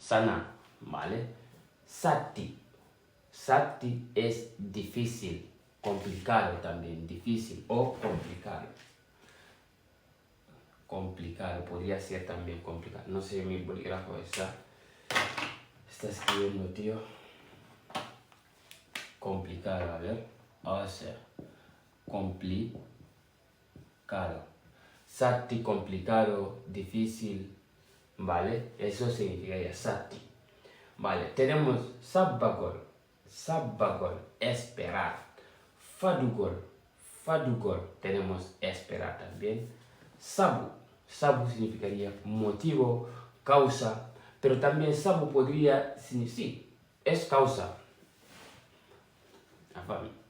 sana, ¿vale? Sati. Sati es difícil, complicado también, difícil o complicado. Complicado, podría ser también complicado. No sé, mi bolígrafo está escribiendo, tío. Complicado, a ver. O sea, complicado. Sati, complicado, difícil, ¿vale? Eso significaría sati. Vale, tenemos sabagol. Sabagol, esperar. Fadugol. Fadugol, tenemos esperar también. Sabu. Sabu significaría motivo, causa, pero también sabu podría significar, sí, es causa.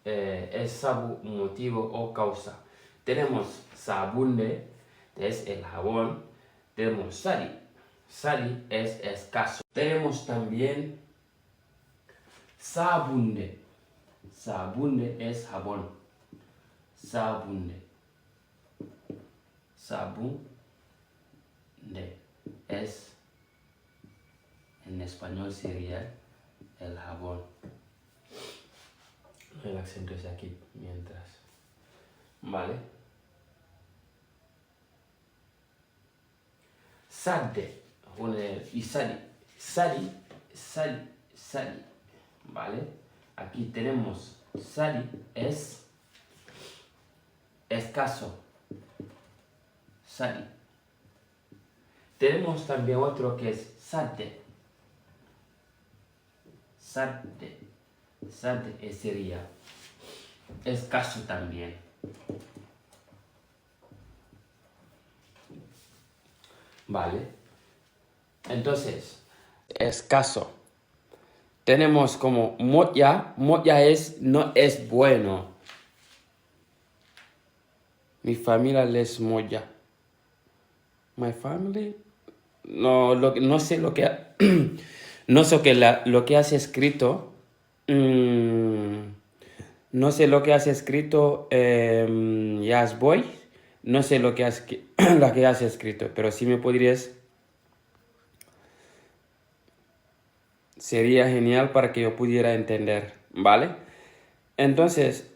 Es sabu, motivo o causa. Tenemos sabunde, es el jabón. Tenemos sali. Sali es escaso. Tenemos también sabunde. Sabunde es jabón. Sabunde. Sabunde es, en español sería el jabón. El acento es aquí mientras. ¿Vale? Sade. Y sali. Sali. ¿Vale? Aquí tenemos sali es escaso. Sali. Tenemos también otro que es sade. Sade. Sade sería escaso también. Vale. Entonces, escaso. Tenemos como moya. Moya es no es bueno. Mi familia les moya. My family. No, no sé lo que no sé lo que has escrito. No sé lo que has escrito. Voy. No sé lo que lo que has escrito, pero si me podrías. Sería genial para que yo pudiera entender, ¿vale? Entonces,